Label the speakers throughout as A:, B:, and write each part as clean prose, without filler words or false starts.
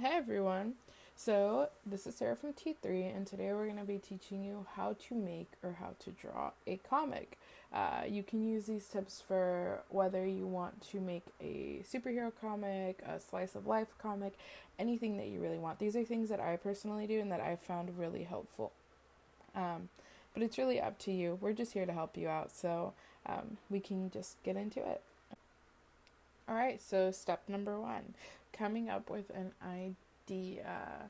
A: Hey everyone. So, this is Sarah from T3, and today we're going to be teaching you how to make or how to draw a comic. You can use these tips for whether you want to make a superhero comic, a slice of life comic, anything that you really want. These are things that I personally do and that I've found really helpful. Um, but it's really up to you. We're just here to help you out, so we can just get into it. All right, so step number one, coming up with an idea.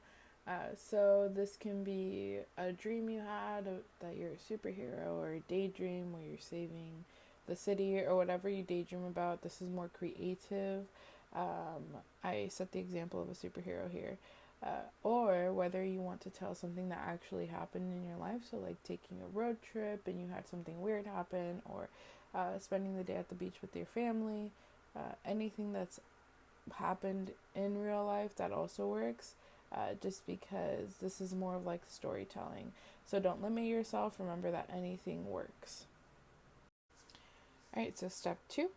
A: So this can be a dream you had that you're a superhero, or a daydream where you're saving the city, or whatever you daydream about. This is more creative. I set the example of a superhero here. Or whether you want to tell something that actually happened in your life, so like taking a road trip and you had something weird happen, or spending the day at the beach with your family, anything that's happened in real life that also works, just because this is more of like storytelling. So don't limit yourself. Remember that anything works. All right, so step two,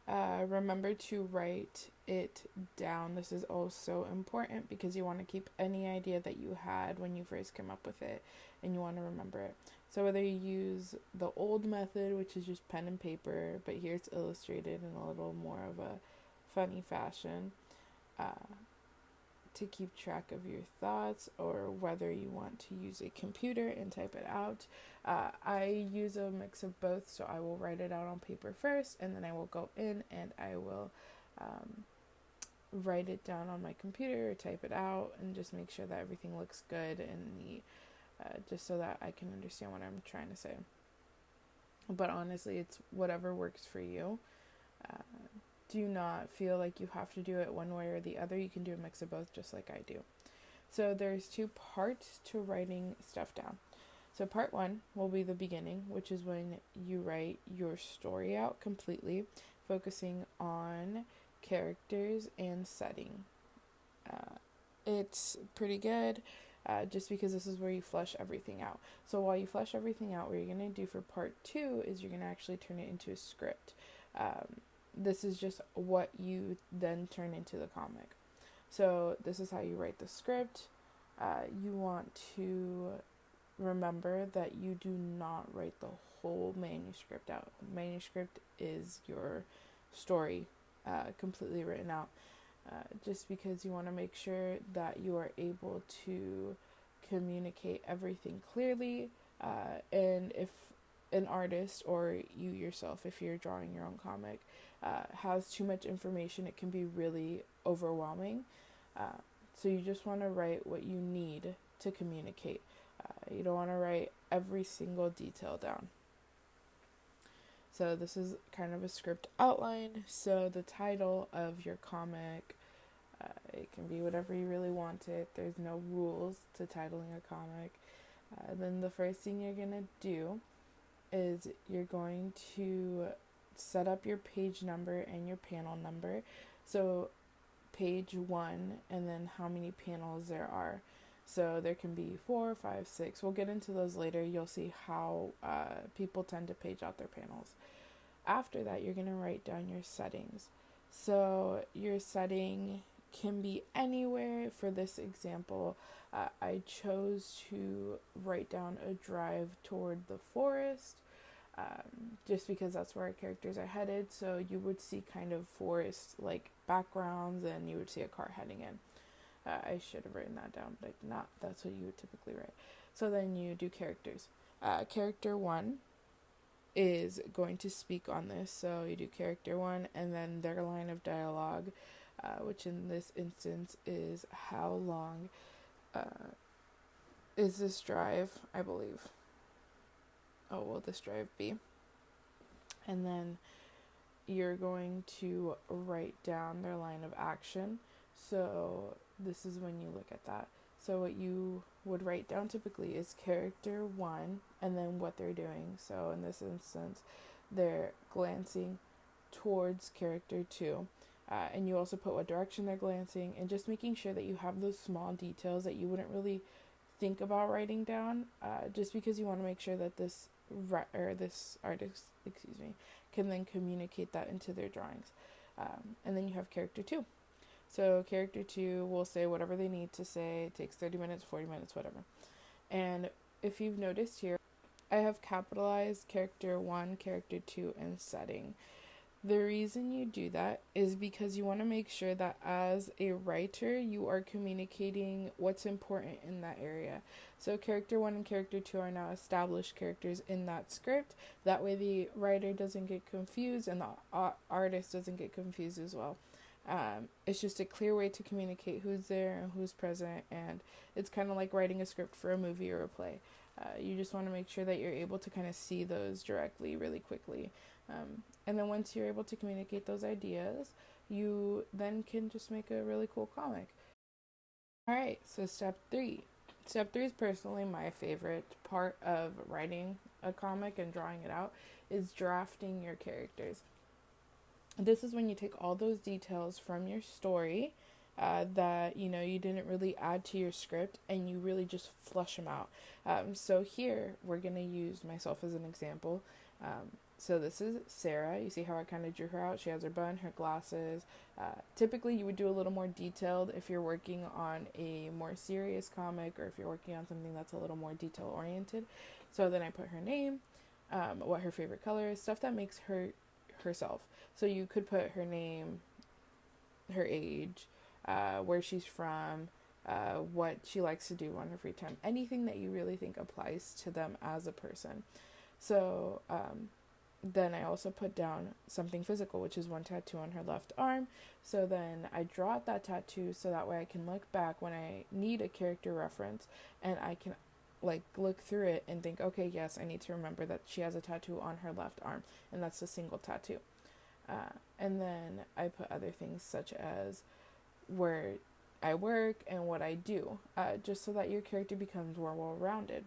A: remember to write it down. This is also important because you want to keep any idea that you had when you first came up with it, and you want to remember it. So whether you use the old method, which is just pen and paper, but here it's illustrated in a little more of a funny fashion, uh, to keep track of your thoughts, or whether you want to use a computer and type it out. I use a mix of both, so I will write it out on paper first, and then I will go in and I will um, write it down on my computer or type it out, and just make sure that everything looks good and neat, just so that I can understand what I'm trying to say. But honestly, it's whatever works for you. Uh, do not feel like you have to do it one way or the other. You can do a mix of both, just like I do. So there's two parts to writing stuff down. So part one will be the beginning, which is when you write your story out completely, focusing on characters and setting. It's pretty good, just because this is where you flesh everything out. So while you flesh everything out, what you're going to do for part two is you're going to actually turn it into a script. This is just what you then turn into the comic. So this is how you write the script. You want to remember that you do not write the whole manuscript out. Manuscript is your story, completely written out, just because you want to make sure that you are able to communicate everything clearly. And if an artist, or you yourself, if you're drawing your own comic, has too much information, it can be really overwhelming. Uh, so you just want to write what you need to communicate. You don't want to write every single detail down. So this is kind of a script outline. So the title of your comic, it can be whatever you really want it. There's no rules to titling a comic. Then the first thing you're gonna do is you're going to set up your page number and your panel number. So page one, and then how many panels there are. So there can be 4, 5, 6. We'll get into those later. You'll see how people tend to page out their panels. After that, you're going to write down your settings. So your setting can be anywhere. For this example, I chose to write down a drive toward the forest, just because that's where our characters are headed. So you would see kind of forest like backgrounds, and you would see a car heading in. I should have written that down, but I did not. That's what you would typically write. So then you do characters. Character one is going to speak on this. So you do character one and then their line of dialogue, which in this instance is how long is this drive, I believe. Oh, will this drive be? And then you're going to write down their line of action. So this is when you look at that. So what you would write down typically is character one and then what they're doing. So in this instance, they're glancing towards character two. And you also put what direction they're glancing, and just making sure that you have those small details that you wouldn't really think about writing down, just because you want to make sure that this artist, can then communicate that into their drawings. And then you have character two. So character 2 will say whatever they need to say. It takes 30 minutes, 40 minutes, whatever. And if you've noticed here, I have capitalized character 1, character 2, and setting. The reason you do that is because you want to make sure that as a writer, you are communicating what's important in that area. So, character 1 and character 2 are now established characters in that script. That way, the writer doesn't get confused and the artist doesn't get confused as well. It's just a clear way to communicate who's there and who's present, and it's kind of like writing a script for a movie or a play. You just want to make sure that you're able to kind of see those directly, really quickly. And then once you're able to communicate those ideas, you then can just make a really cool comic. Alright, so step 3. Step 3 is personally my favorite part of writing a comic and drawing it out, is drafting your characters. This is when you take all those details from your story that you didn't really add to your script, and you really just flush them out. So here we're gonna use myself as an example. So this is Sarah. You see how I kind of drew her out? She has her bun, her glasses. Typically, you would do a little more detailed if you're working on a more serious comic, or if you're working on something that's a little more detail oriented. So then I put her name, what her favorite color is, stuff that makes her herself. So you could put her name, her age, where she's from, what she likes to do on her free time, anything that you really think applies to them as a person. So then I also put down something physical, which is one tattoo on her left arm. So then I draw out that tattoo so that way I can look back when I need a character reference, and I can look through it and think, okay, yes, I need to remember that she has a tattoo on her left arm, and that's a single tattoo. And then I put other things such as where I work and what I do, just so that your character becomes more well-rounded.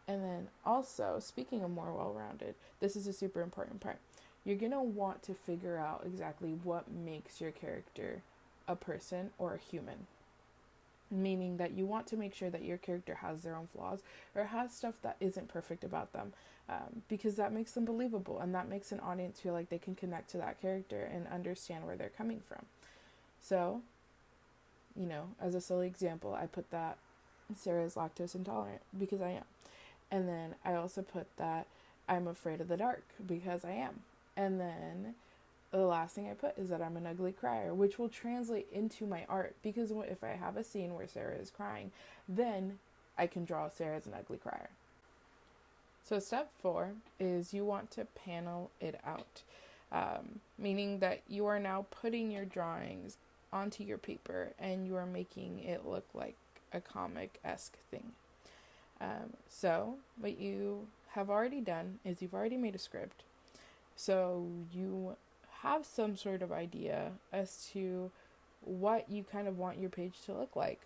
A: And then also, speaking of more well-rounded, this is a super important part. You're going to want to figure out exactly what makes your character a person or a human. Meaning that you want to make sure that your character has their own flaws or has stuff that isn't perfect about them, because that makes them believable, and that makes an audience feel like they can connect to that character and understand where they're coming from. So, as a silly example, I put that Sarah is lactose intolerant because I am. And then I also put that I'm afraid of the dark because I am. And then the last thing I put is that I'm an ugly crier, which will translate into my art, because if I have a scene where Sarah is crying, then I can draw Sarah as an ugly crier. So step 4 is you want to panel it out, meaning that you are now putting your drawings onto your paper and you are making it look like a comic-esque thing. So what you have already done is you've already made a script. So you have some sort of idea as to what you kind of want your page to look like,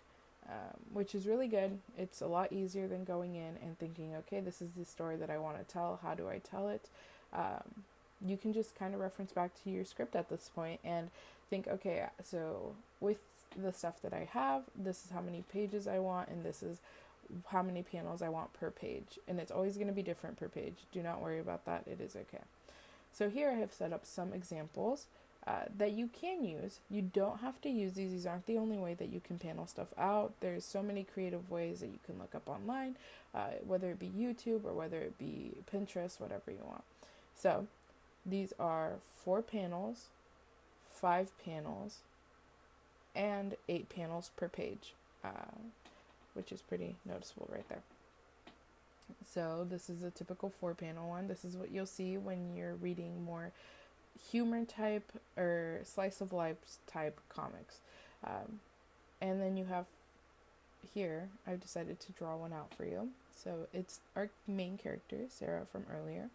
A: which is really good. It's a lot easier than going in and thinking, okay, this is the story that I want to tell. How do I tell it? You can just kind of reference back to your script at this point and think, okay, so with the stuff that I have, this is how many pages I want, and this is how many panels I want per page. And it's always going to be different per page. Do not worry about that. It is okay. So here I have set up some examples that you can use. You don't have to use these. These aren't the only way that you can panel stuff out. There's so many creative ways that you can look up online, whether it be YouTube or whether it be Pinterest, whatever you want. So these are 4 panels, 5 panels, and 8 panels per page, which is pretty noticeable right there. So this is a typical 4-panel one. This is what you'll see when you're reading more humor type or slice of life type comics. And then you have here, I've decided to draw one out for you. So it's our main character, Sarah from earlier.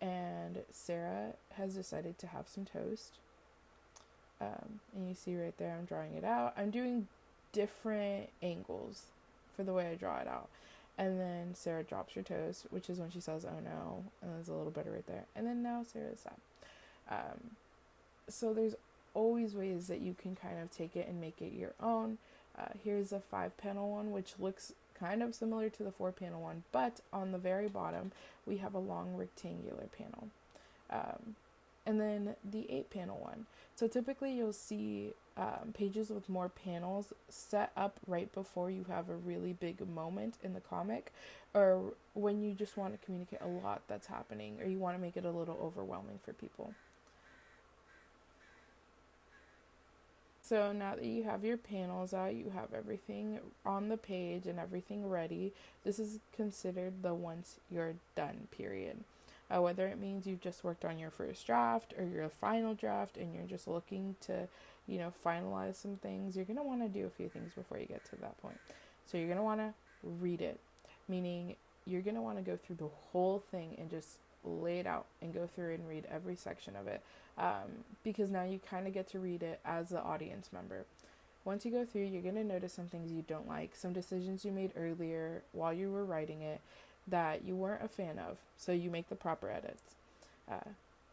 A: And Sarah has decided to have some toast. And you see right there, I'm drawing it out. I'm doing different angles for the way I draw it out. And then Sarah drops her toast, which is when she says, oh no, and there's a little bit right there. And then now Sarah's sad. So there's always ways that you can kind of take it and make it your own. Here's a 5-panel one, which looks kind of similar to the 4-panel one, but on the very bottom, we have a long rectangular panel. and then the 8-panel one. So typically you'll see pages with more panels set up right before you have a really big moment in the comic, or when you just want to communicate a lot that's happening, or you want to make it a little overwhelming for people. So now that you have your panels out, you have everything on the page and everything ready, this is considered the once you're done period. Whether it means you've just worked on your first draft or your final draft and you're just looking to, finalize some things, you're going to want to do a few things before you get to that point. So you're going to want to read it, meaning you're going to want to go through the whole thing and just lay it out and go through and read every section of it, because now you kind of get to read it as the audience member. Once you go through, you're going to notice some things you don't like, some decisions you made earlier while you were writing it that you weren't a fan of, so you make the proper edits.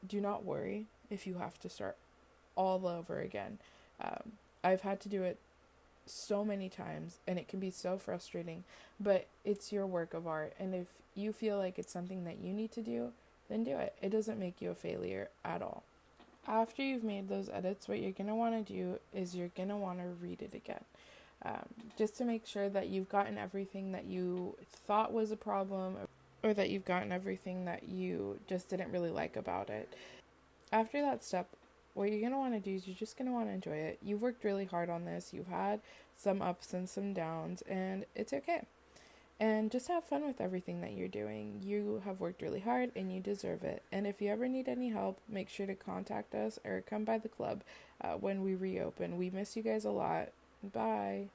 A: Do not worry if you have to start all over again. I've had to do it so many times and it can be so frustrating, but it's your work of art, and if you feel like it's something that you need to do, then do it. It doesn't make you a failure at all. After you've made those edits, what you're going to want to do is you're going to want to read it again. Just to make sure that you've gotten everything that you thought was a problem, or that you've gotten everything that you just didn't really like about it. After that step, what you're going to want to do is you're just going to want to enjoy it. You've worked really hard on this. You've had some ups and some downs, and it's okay. And just have fun with everything that you're doing. You have worked really hard and you deserve it. And if you ever need any help, make sure to contact us or come by the club when we reopen. We miss you guys a lot. Bye.